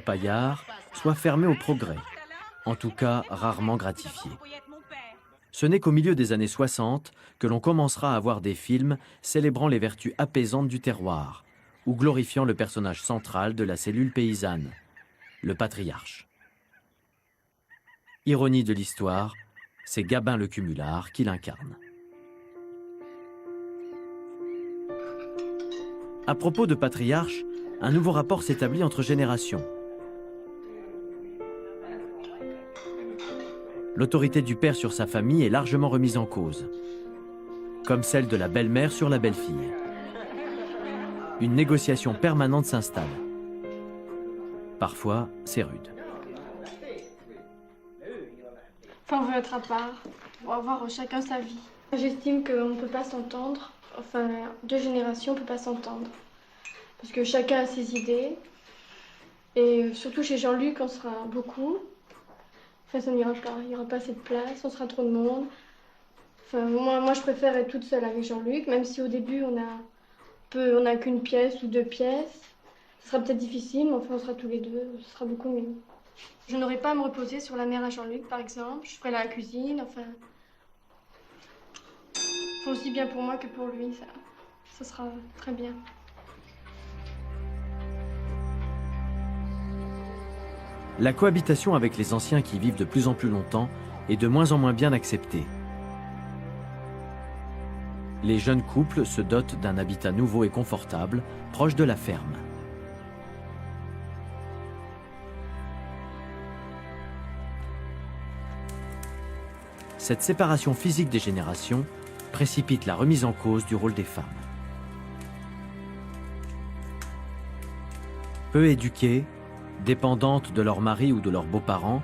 Paillard soit fermé au progrès, en tout cas rarement gratifié. Ce n'est qu'au milieu des années 60 que l'on commencera à voir des films célébrant les vertus apaisantes du terroir ou glorifiant le personnage central de la cellule paysanne, le patriarche. Ironie de l'histoire, c'est Gabin le Cumulard qui l'incarne. À propos de patriarche, un nouveau rapport s'établit entre générations. L'autorité du père sur sa famille est largement remise en cause, comme celle de la belle-mère sur la belle-fille. Une négociation permanente s'installe. Parfois, c'est rude. Enfin, on veut être à part, on va avoir chacun sa vie. J'estime qu'on ne peut pas s'entendre, enfin, deux générations ne peuvent pas s'entendre. Parce que chacun a ses idées, et surtout chez Jean-Luc, on sera beaucoup. Enfin, ça n'ira pas, il n'y aura pas assez de place, on sera trop de monde. Enfin, moi, je préfère être toute seule avec Jean-Luc, même si au début, on n'a qu'une pièce ou deux pièces. Ce sera peut-être difficile, mais enfin, on sera tous les deux, ce sera beaucoup mieux. Je n'aurai pas à me reposer sur la mère à Jean-Luc, par exemple. Je ferai la cuisine, enfin... aussi bien pour moi que pour lui, ça sera très bien. La cohabitation avec les anciens qui vivent de plus en plus longtemps est de moins en moins bien acceptée. Les jeunes couples se dotent d'un habitat nouveau et confortable, proche de la ferme. Cette séparation physique des générations précipite la remise en cause du rôle des femmes. Peu éduquées, dépendantes de leur mari ou de leurs beaux-parents,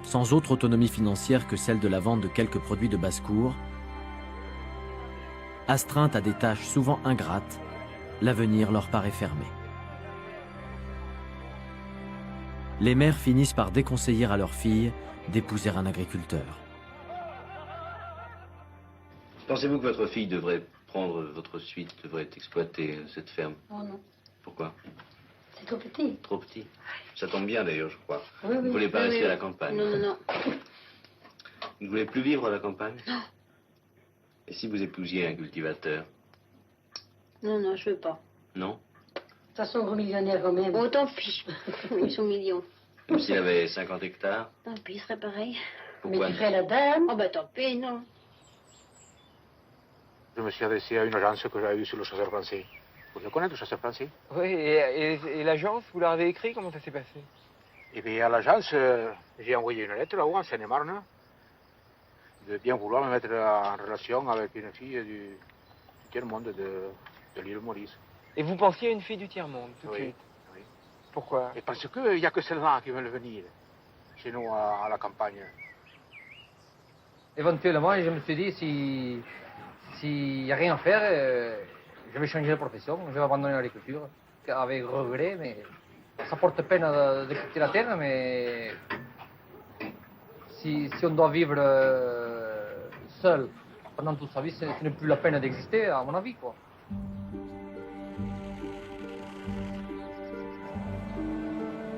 sans autre autonomie financière que celle de la vente de quelques produits de basse-cour, astreintes à des tâches souvent ingrates, l'avenir leur paraît fermé. Les mères finissent par déconseiller à leurs filles d'épouser un agriculteur. Pensez-vous que votre fille devrait prendre votre suite, devrait exploiter cette ferme? Oh non. Pourquoi? C'est trop petit. Trop petit. Ça tombe bien d'ailleurs, je crois. Oui, Vous ne voulez pas rester à la campagne? Non, non, non. Vous ne voulez plus vivre à la campagne? Non. Et si vous épousiez un cultivateur? Non, non, je veux pas. Non? De toute façon, gros millionnaire quand même. Oh, tant pis. Ils sont millions. Comme s'il avait 50 hectares? Tant pis, ce serait pareil. Pourquoi? Mais tu ferais la dame? Oh, bah tant pis, non. Je me suis adressé à une agence que j'avais vue sur le chasseur français. Vous le connaissez, le chasseur français? Oui, et l'agence, vous leur avez écrit? Comment ça s'est passé? Et bien, à l'agence, j'ai envoyé une lettre là-haut, en Seine-et-Marne, de bien vouloir me mettre en relation avec une fille du tiers-monde de l'île Maurice. Et vous pensiez à une fille du tiers-monde, tout de Oui, suite? oui. Pourquoi? Et parce qu'il n'y a que celle-là qui veut venir, chez nous, à la campagne. Éventuellement, je me suis dit, s'il n'y a rien à faire, je vais changer de profession, je vais abandonner l'agriculture, avec regret, mais ça porte peine de quitter la terre, mais si on doit vivre seul pendant toute sa vie, ce n'est plus la peine d'exister, à mon avis, quoi.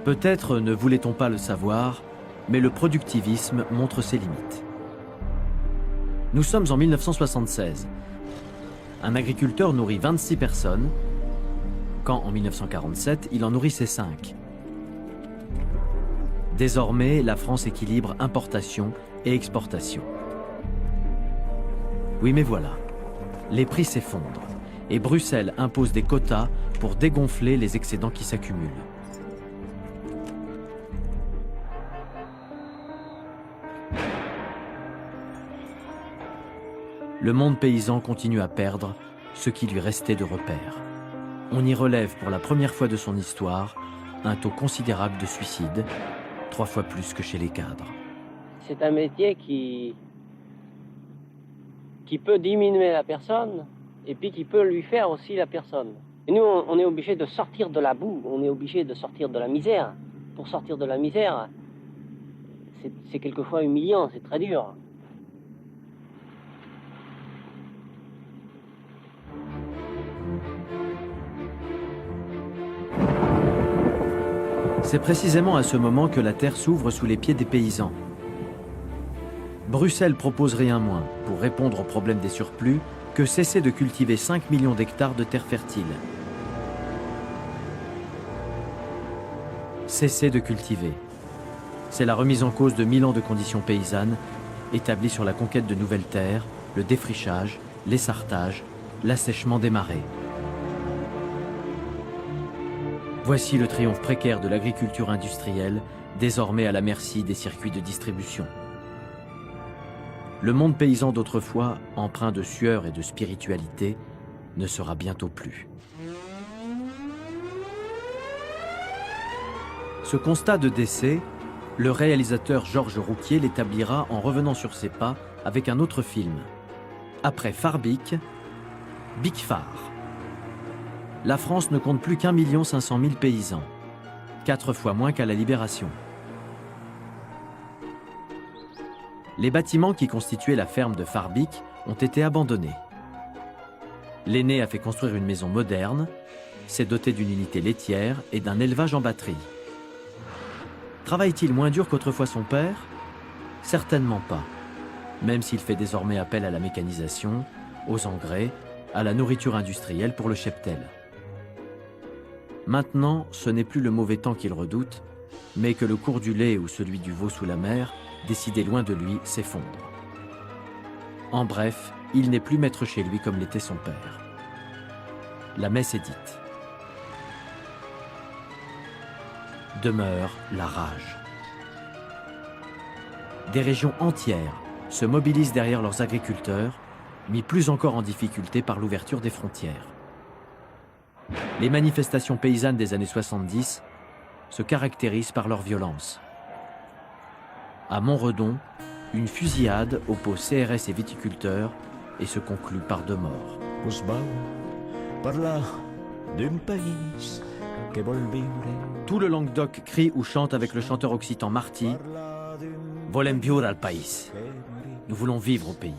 Peut-être ne voulait-on pas le savoir, mais le productivisme montre ses limites. Nous sommes en 1976. Un agriculteur nourrit 26 personnes, quand en 1947, il en nourrissait 5. Désormais, la France équilibre importation et exportation. Oui, mais voilà, les prix s'effondrent et Bruxelles impose des quotas pour dégonfler les excédents qui s'accumulent. Le monde paysan continue à perdre ce qui lui restait de repères. On y relève pour la première fois de son histoire un taux considérable de suicides, 3 fois plus que chez les cadres. C'est un métier qui peut diminuer la personne et puis qui peut lui faire aussi la personne. Et nous, on est obligé de sortir de la boue, on est obligé de sortir de la misère. Pour sortir de la misère, c'est quelquefois humiliant, c'est très dur. C'est précisément à ce moment que la terre s'ouvre sous les pieds des paysans. Bruxelles propose rien moins, pour répondre au problème des surplus, que cesser de cultiver 5 millions d'hectares de terres fertiles. Cesser de cultiver. C'est la remise en cause de 1000 ans de conditions paysannes, établies sur la conquête de nouvelles terres, le défrichage, l'essartage, l'assèchement des marais. Voici le triomphe précaire de l'agriculture industrielle, désormais à la merci des circuits de distribution. Le monde paysan d'autrefois, empreint de sueur et de spiritualité, ne sera bientôt plus. Ce constat de décès, le réalisateur Georges Rouquier l'établira en revenant sur ses pas avec un autre film. Après Farbik, Big Far. La France ne compte plus qu'1 500 000 paysans, 4 fois moins qu'à la Libération. Les bâtiments qui constituaient la ferme de Farbik ont été abandonnés. L'aîné a fait construire une maison moderne, s'est doté d'une unité laitière et d'un élevage en batterie. Travaille-t-il moins dur qu'autrefois son père? Certainement pas, même s'il fait désormais appel à la mécanisation, aux engrais, à la nourriture industrielle pour le cheptel. Maintenant, ce n'est plus le mauvais temps qu'il redoute, mais que le cours du lait ou celui du veau sous la mer, décidé loin de lui, s'effondre. En bref, il n'est plus maître chez lui comme l'était son père. La messe est dite. Demeure la rage. Des régions entières se mobilisent derrière leurs agriculteurs, mis plus encore en difficulté par l'ouverture des frontières. Les manifestations paysannes des années 70 se caractérisent par leur violence. À Montredon, une fusillade oppose CRS et viticulteurs et se conclut par 2 morts. Tout le Languedoc crie ou chante avec le chanteur occitan Marty « Volem viure al país » Nous voulons vivre au pays.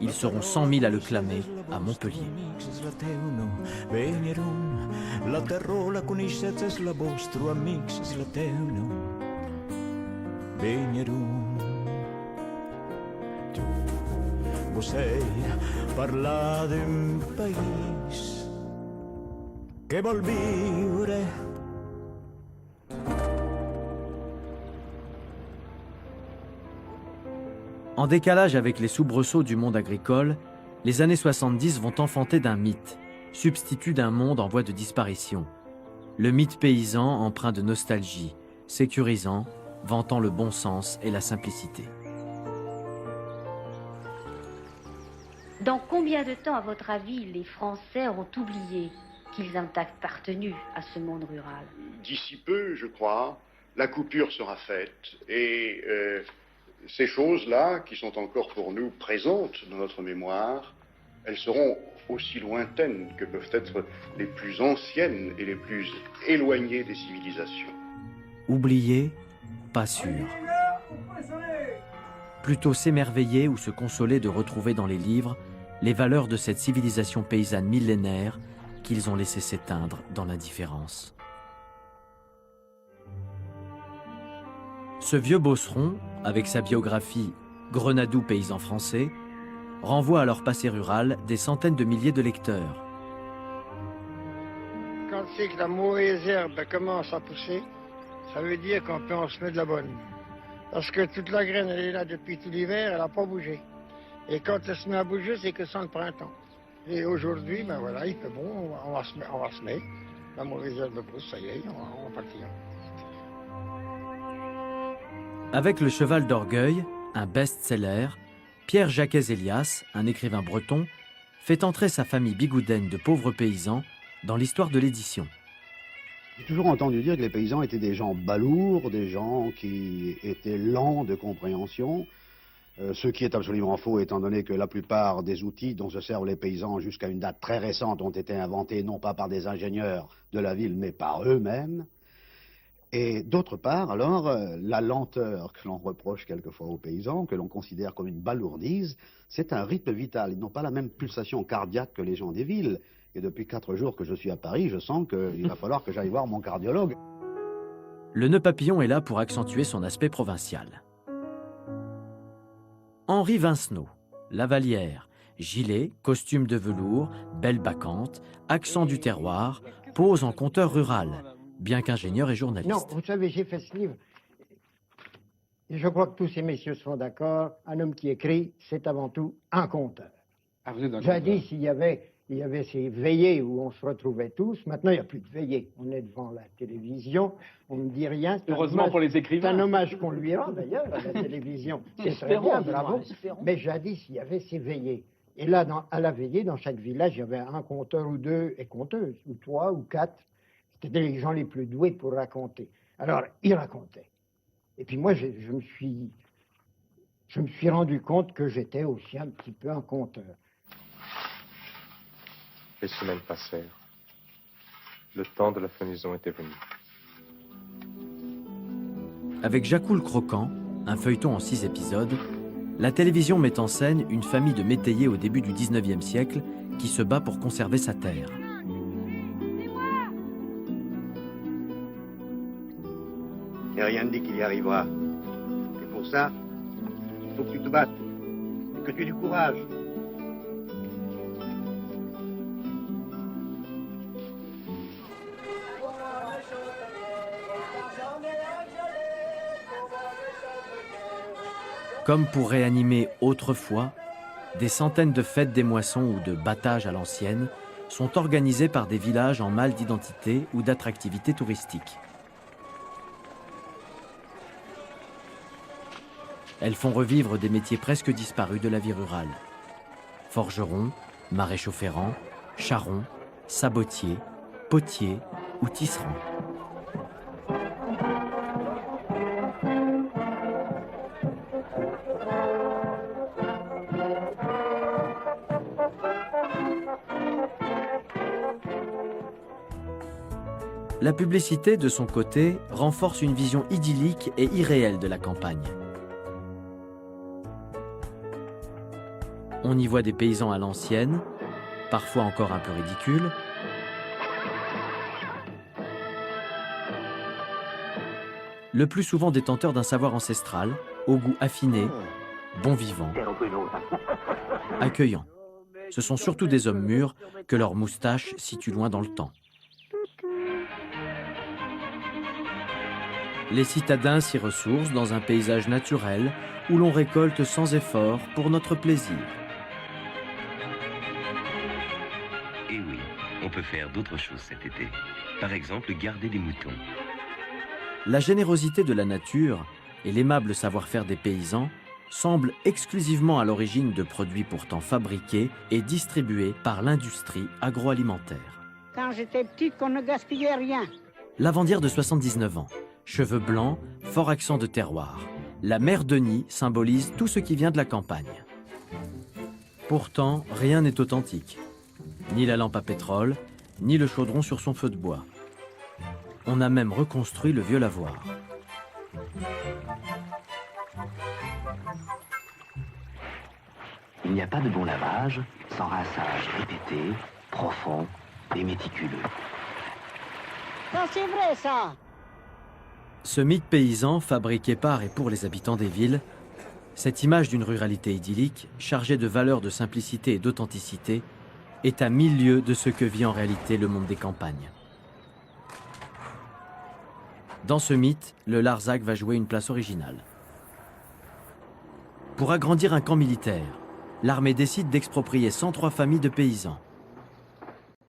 Ils seront 100 000 à le clamer à Montpellier. En décalage avec les soubresauts du monde agricole, les années 70 vont enfanter d'un mythe, substitut d'un monde en voie de disparition. Le mythe paysan empreint de nostalgie, sécurisant, vantant le bon sens et la simplicité. Dans combien de temps, à votre avis, les Français auront oublié qu'ils ont appartenu à ce monde rural? D'ici peu, je crois, la coupure sera faite et ces choses-là, qui sont encore pour nous présentes dans notre mémoire, elles seront aussi lointaines que peuvent être les plus anciennes et les plus éloignées des civilisations. Oublier, pas sûr. Plutôt s'émerveiller ou se consoler de retrouver dans les livres les valeurs de cette civilisation paysanne millénaire qu'ils ont laissé s'éteindre dans l'indifférence. Ce vieux bosseron, avec sa biographie « Grenadou paysan français », renvoie à leur passé rural des centaines de milliers de lecteurs. Quand c'est que la mauvaise herbe commence à pousser, ça veut dire qu'on peut en semer de la bonne. Parce que toute la graine, elle est là depuis tout l'hiver, elle n'a pas bougé. Et quand elle se met à bouger, c'est que sans le printemps. Et aujourd'hui, ben voilà, il fait bon, on va semer. La mauvaise herbe pousse, ça y est, on va partir. Avec Le Cheval d'Orgueil, un best-seller, Pierre Jacquez-Elias, un écrivain breton, fait entrer sa famille bigoudaine de pauvres paysans dans l'histoire de l'édition. J'ai toujours entendu dire que les paysans étaient des gens balourds, des gens qui étaient lents de compréhension, ce qui est absolument faux étant donné que la plupart des outils dont se servent les paysans jusqu'à une date très récente ont été inventés non pas par des ingénieurs de la ville mais par eux-mêmes. Et d'autre part, alors, la lenteur que l'on reproche quelquefois aux paysans, que l'on considère comme une balourdise, c'est un rythme vital. Ils n'ont pas la même pulsation cardiaque que les gens des villes. Et depuis 4 jours que je suis à Paris, je sens qu'il va falloir que j'aille voir mon cardiologue. Le nœud papillon est là pour accentuer son aspect provincial. Henri Vincenot, Lavalière, gilet, costume de velours, belle bacchante, accent du terroir, pose en conteur rural, bien qu'ingénieur et journaliste. Non, vous savez, j'ai fait ce livre. Et je crois que tous ces messieurs sont d'accord. Un homme qui écrit, c'est avant tout un conteur. Ah, vous êtes un Jadis, il y avait ces veillées où on se retrouvait tous. Maintenant, il n'y a plus de veillées. On est devant la télévision, on ne dit rien. Heureusement pour les écrivains. C'est un hommage qu'on lui rend d'ailleurs à la télévision. C'est très bien, bravo. Mais jadis, il y avait ces veillées. Et là, à la veillée, dans chaque village, il y avait un conteur ou deux et conteuses, ou trois ou quatre. C'était les gens les plus doués pour raconter. Alors, ils racontaient. Et puis moi, je me suis rendu compte que j'étais aussi un petit peu un conteur. Les semaines passèrent. Le temps de la fenaison était venu. Avec Jacou le Croquant, un feuilleton en 6 épisodes, la télévision met en scène une famille de métayers au début du 19e siècle qui se bat pour conserver sa terre. Et rien ne dit qu'il y arrivera. Et pour ça, il faut que tu te battes, que tu aies du courage. Comme pour réanimer autrefois, des centaines de fêtes des moissons ou de battages à l'ancienne sont organisées par des villages en mal d'identité ou d'attractivité touristique. Elles font revivre des métiers presque disparus de la vie rurale. Forgeron, maréchaux-ferrants, charron, sabotier, potier ou tisserand. La publicité, de son côté, renforce une vision idyllique et irréelle de la campagne. On y voit des paysans à l'ancienne, parfois encore un peu ridicules, le plus souvent détenteurs d'un savoir ancestral, au goût affiné, bon vivant, accueillant. Ce sont surtout des hommes mûrs que leurs moustaches situent loin dans le temps. Les citadins s'y ressourcent dans un paysage naturel où l'on récolte sans effort pour notre plaisir. Et oui, on peut faire d'autres choses cet été. Par exemple, garder des moutons. La générosité de la nature et l'aimable savoir-faire des paysans semblent exclusivement à l'origine de produits pourtant fabriqués et distribués par l'industrie agroalimentaire. Quand j'étais petite, qu'on ne gaspillait rien. Lavandière de 79 ans, cheveux blancs, fort accent de terroir. La mère Denis symbolise tout ce qui vient de la campagne. Pourtant, rien n'est authentique. Ni la lampe à pétrole, ni le chaudron sur son feu de bois. On a même reconstruit le vieux lavoir. Il n'y a pas de bon lavage sans rinçage répété, profond et méticuleux. Ça, c'est vrai, ça. Ce mythe paysan, fabriqué par et pour les habitants des villes, cette image d'une ruralité idyllique, chargée de valeurs de simplicité et d'authenticité, est à 1000 lieues de ce que vit en réalité le monde des campagnes. Dans ce mythe, le Larzac va jouer une place originale. Pour agrandir un camp militaire, l'armée décide d'exproprier 103 familles de paysans.